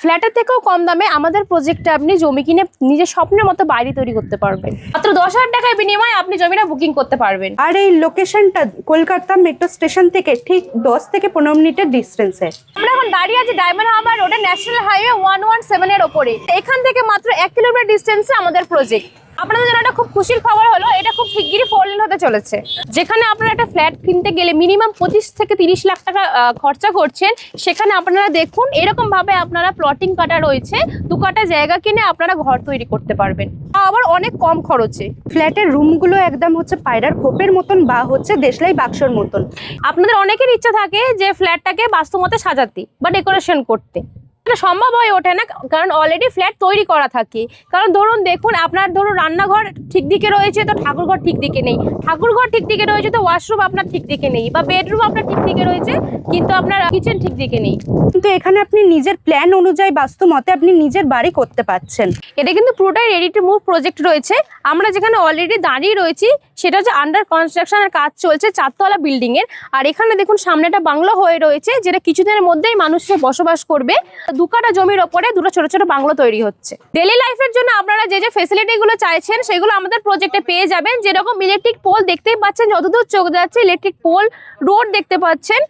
ফ্ল্যাটের থেকেও কম দামে আমাদের প্রজেক্টে আপনি জমি কিনে নিজের স্বপ্নের মতো বাড়ি তৈরি করতে পারবেন। মাত্র 10,000 টাকার বিনিময়ে আপনি জমিটা বুকিং করতে পারবেন। আর এই লোকেশনটা কলকাতা মেট্রো স্টেশন থেকে ঠিক 10 থেকে 15 মিনিটের ডিস্টেন্সে। আমরা এখন দাঁড়িয়ে আছি ডায়মন্ড হারবার রোডে, ন্যাশনাল হাইওয়ে 117 এর ওপরে। এখান থেকে মাত্র 1 কিলোমিটার ডিস্টেন্সে আমাদের প্রজেক্ট। আপনাদের জন্য একটা খুব খুশির খবর হলো, এটা খুব শিগগিরই 4 লেন হতে চলেছে। যেখানে আপনারা একটা ফ্ল্যাট কিনতে গেলে মিনিমাম 25 থেকে 30 লাখ টাকা খরচা করছেন, সেখানে আপনারা দেখুন এরকম ভাবে আপনারা প্লটিং কাটা রয়েছে, 2 কাটা জায়গা কিনে আপনারা ঘর তৈরি করতে পারবেন, আবার অনেক কম খরচে। ফ্ল্যাটের রুমগুলো একদম হচ্ছে পায়রার খোপের মতন বা হচ্ছে দেশলাই বাক্সর মতন। আপনাদের অনেকের ইচ্ছা থাকে যে ফ্ল্যাটটাকে বাস্তবমতে সাজাতে বা ডেকোরেশন করতে, এটা সম্ভব হয়ে ওঠে না, কারণ অলরেডি ফ্ল্যাট তৈরি করা থাকে। কারণ ধরুন দেখুন, আপনার ধরুন রান্নাঘর ঠিক দিকে রয়েছে তো ঠাকুরঘর ঠিক দিকে নেই, ঠাকুরঘর ঠিক দিকে রয়েছে তো ওয়াশরুম আপনার ঠিক দিকে নেই, বা বেডরুম আপনার ঠিক দিকে রয়েছে কিন্তু আপনার কিচেন ঠিক দিকে নেই। কিন্তু এখানে আপনি নিজের প্ল্যান অনুযায়ী বাস্তু মতে আপনি নিজের বাড়ি করতে পারছেন। এটা কিন্তু পুরোটাই রেডি টু মুভ প্রজেক্ট রয়েছে। আমরা যেখানে অলরেডি দাঁড়িয়ে রয়েছি সেটা হচ্ছে আন্ডার কনস্ট্রাকশনের কাজ চলছে 4তলা বিল্ডিং এর। আর এখানে দেখুন সামনে একটা বাংলো হয়ে রয়েছে, যেটা কিছুদিনের মধ্যেই মানুষ বসবাস করবে। 2 কাটা জমির ওপরে 2টো ছোট ছোট বাংলো তৈরি হচ্ছে। ডেইলি লাইফের জন্য আপনারা যে যে ফেসিলিটি গুলো চাইছেন সেগুলো আমাদের প্রজেক্টে পেয়ে যাবেন। যেরকম ইলেকট্রিক পোল দেখতেই পাচ্ছেন, যতদূর চোখ যাচ্ছে ইলেকট্রিক পোল, রোড দেখতে পাচ্ছেন,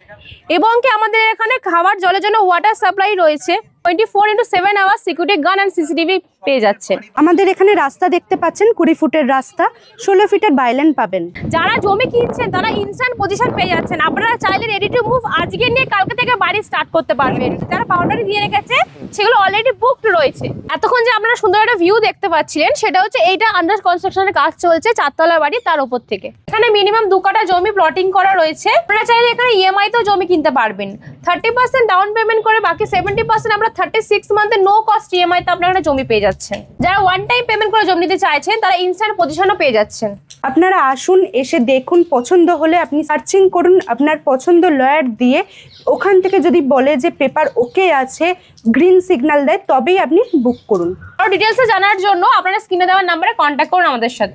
এবং কি আমাদের এখানে খাবার জলের জন্য ওয়াটার সাপ্লাই রয়েছে। 24/7 আওয়ার সিকিউরিটি গান অ্যান্ড সিসিটিভি পেয়ে যাচ্ছেন। আমাদের এখানে রাস্তা দেখতে পাচ্ছেন 20 ফুটের রাস্তা, 16 ফিটের বাইলেন পাবেন। যারা জমি কিনছেন তারা ইনস্ট্যান্ট পজিশন পেয়ে যাচ্ছেন। আপনারা চাইলে রেডি টু মুভ আজকে নিয়ে কালকে থেকে বাড়ি স্টার্ট করতে পারবেন। যারা বাউন্ডারি দিয়ে রেখেছে সেগুলো অলরেডি বুকড রয়েছে। এতক্ষণ যে আপনারা সুন্দর একটা ভিউ দেখতে পাচ্ছিলেন সেটা হচ্ছে এইটা আন্ডার কনস্ট্রাকশনের কাজ চলছে 4তলা বাড়ি, তার উপর থেকে। এখানে মিনিমাম 2 কাটা জমি প্লটিং করা রয়েছে। আপনারা চাইলে এখানে ইএমআই তেও জমি কিনতে পারবেন। 30% ডাউন পেমেন্ট করে বাকি 70% আমরা 36 মান্থে নো কস্ট ইএমআই তে আপনারা জমি পেয়ে যাচ্ছেন। যারা ওয়ান টাইম পেমেন্ট করে জমি নিতে চাইছেন তারা ইনস্ট্যান্ট পজিশনও পেয়ে যাচ্ছেন। আপনারা আসুন, এসে দেখুন, পছন্দ হলে আপনি সার্চিং করুন আপনার পছন্দ লয়ার দিয়ে। ওখান থেকে যদি বলে যে পেপার ওকে আছে, গ্রিন সিগন্যাল দেয়, তবেই আপনি বুক করুন। আরো ডিটেলসে জানার জন্য আপনারা স্ক্রিনে দেওয়া নাম্বারে কন্ট্যাক্ট করুন আমাদের সাথে।